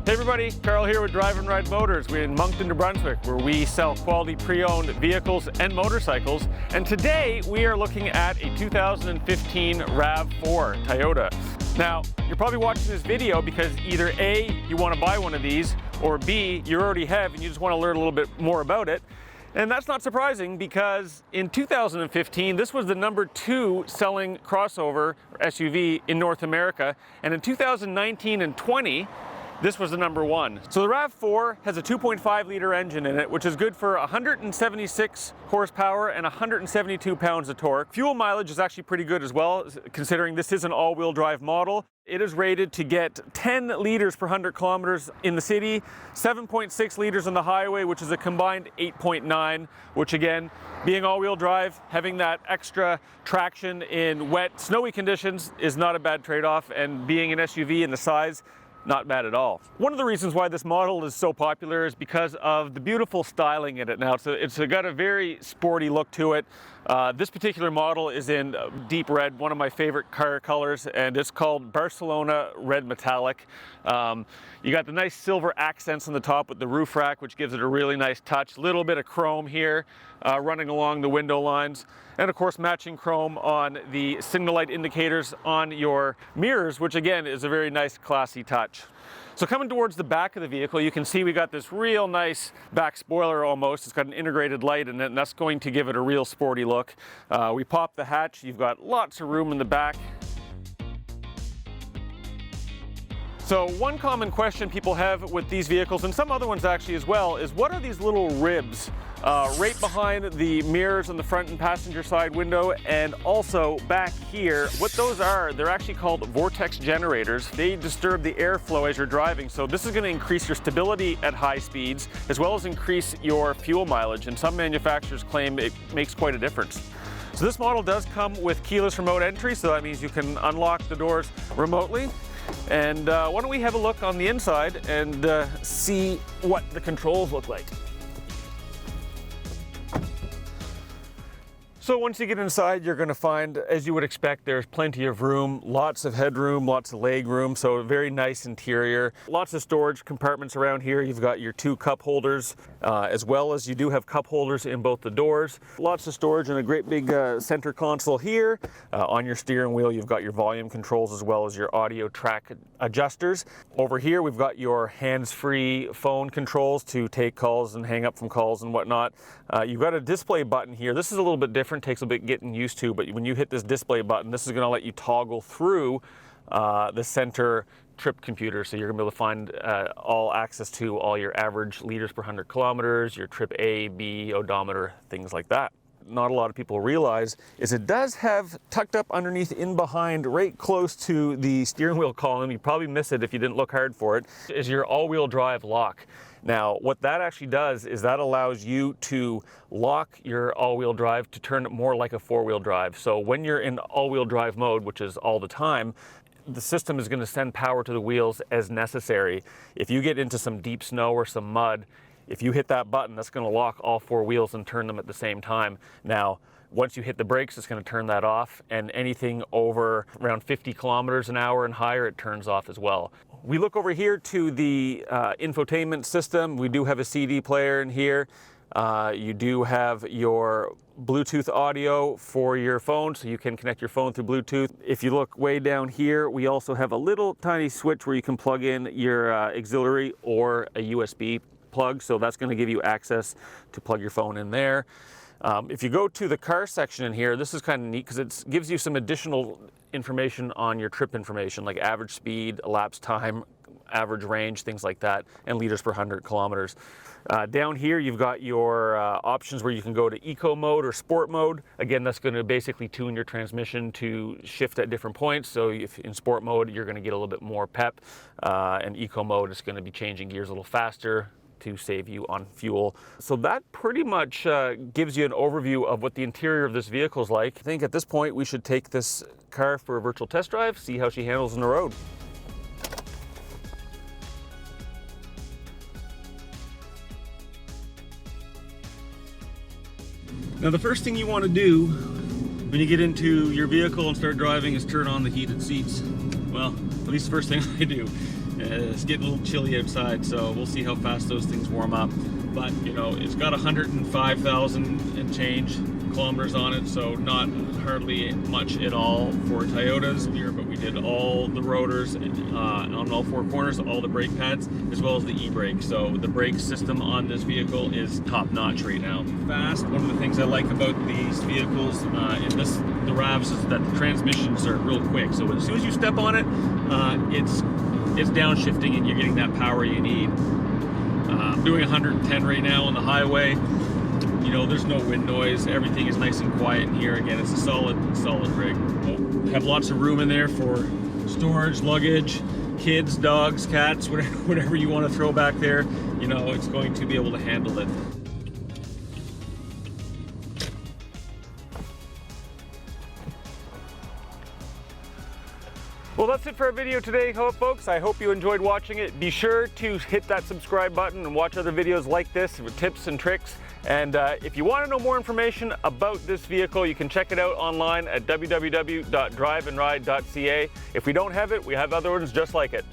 Hey everybody, Carl here with Drive and Ride Motors. We're in Moncton, New Brunswick, where we sell quality pre-owned vehicles and motorcycles. And today we are looking at a 2015 RAV4 Toyota. Now, you're probably watching this video because either A, you want to buy one of these, or B, you already have and you just want to learn a little bit more about it. And that's not surprising because in 2015, this was the #2 selling crossover, or SUV, in North America. And in 2019 and 20, this was the #1. So the RAV4 has a 2.5 liter engine in it, which is good for 176 horsepower and 172 pounds of torque. Fuel mileage is actually pretty good as well, considering this is an all-wheel drive model. It is rated to get 10 liters per 100 kilometers in the city, 7.6 liters on the highway, which is a combined 8.9, which again, being all-wheel drive, having that extra traction in wet, snowy conditions is not a bad trade-off, and being an SUV in the size, not bad at all. One of the reasons why this model is so popular is because of the beautiful styling in it now. It's got a very sporty look to it. This particular model is in deep red, one of my favorite car colors, and it's called Barcelona Red Metallic. You got the nice silver accents on the top with the roof rack, which gives it a really nice touch. Little bit of chrome here running along the window lines, and of course matching chrome on the signal light indicators on your mirrors, which again is a very nice classy touch. So coming towards the back of the vehicle, you can see we got this real nice back spoiler almost. It's got an integrated light in it, and that's going to give it a real sporty look. We pop the hatch, you've got lots of room in the back. So one common question people have with these vehicles, and some other ones actually as well, is what are these little ribs right behind the mirrors on the front and passenger side window, and also back here? What those are, they're actually called Vortex Generators. They disturb the airflow as you're driving, so this is going to increase your stability at high speeds as well as increase your fuel mileage, and some manufacturers claim it makes quite a difference. So this model does come with keyless remote entry, so that means you can unlock the doors remotely. And why don't we have a look on the inside and see what the controls look like. So once you get inside, you're going to find, as you would expect, there's plenty of room, lots of headroom, lots of leg room, so a very nice interior. Lots of storage compartments around here. You've got your 2 cup holders, as well as you do have cup holders in both the doors. Lots of storage and a great big center console here. On your steering wheel, you've got your volume controls as well as your audio track adjusters. Over here, we've got your hands-free phone controls to take calls and hang up from calls and whatnot. You've got a display button here. This is a little bit different. Takes a bit getting used to, but when you hit this display button, this is going to let you toggle through the center trip computer, so you're going to be able to find all access to all your average liters per 100 kilometers, your trip A, B, odometer, things like that. Not a lot of people realize is it does have tucked up underneath in behind, right close to the steering wheel column, you probably miss it if you didn't look hard for it, is your all-wheel drive lock. Now, what that actually does is that allows you to lock your all-wheel drive to turn it more like a 4-wheel drive. So when you're in all-wheel drive mode, which is all the time, the system is going to send power to the wheels as necessary. If you get into some deep snow or some mud, if you hit that button, that's going to lock all 4 wheels and turn them at the same time. Now, once you hit the brakes, it's going to turn that off, and anything over around 50 kilometers an hour and higher, it turns off as well. We look over here to the infotainment system. We do have a CD player in here. You do have your Bluetooth audio for your phone, so you can connect your phone through Bluetooth. If you look way down here, we also have a little tiny switch where you can plug in your auxiliary or a USB plug, so that's going to give you access to plug your phone in there. If you go to the car section in here, this is kind of neat because it gives you some additional information on your trip information, like average speed, elapsed time, average range, things like that, and liters per 100 kilometers. Down here, you've got your options where you can go to eco mode or sport mode. Again, that's going to basically tune your transmission to shift at different points. So if in sport mode, you're going to get a little bit more pep, and eco mode is going to be changing gears a little faster to save you on fuel. So that pretty much gives you an overview of what the interior of this vehicle is like. I think at this point we should take this car for a virtual test drive, see how she handles on the road. Now the first thing you want to do when you get into your vehicle and start driving is turn on the heated seats. Well, at least the first thing I do. It's getting a little chilly outside, so we'll see how fast those things warm up. But you know, it's got 105,000 and change kilometers on it, so not hardly much at all for Toyotas here. But we did all the rotors on all four corners, all the brake pads, as well as the e-brake. So the brake system on this vehicle is top notch right now. Fast. One of the things I like about these vehicles the RAVs is that the transmissions are real quick. So as soon as you step on it, it's downshifting and you're getting that power you need. I'm doing 110 right now on the highway. You know, there's no wind noise. Everything is nice and quiet in here. Again, it's a solid rig. Have lots of room in there for storage, luggage, kids, dogs, cats, whatever you want to throw back there. You know, it's going to be able to handle it. Well, that's it for our video today, folks. I hope you enjoyed watching it. Be sure to hit that subscribe button and watch other videos like this with tips and tricks. And if you want to know more information about this vehicle, you can check it out online at www.driveandride.ca. If we don't have it, we have other ones just like it.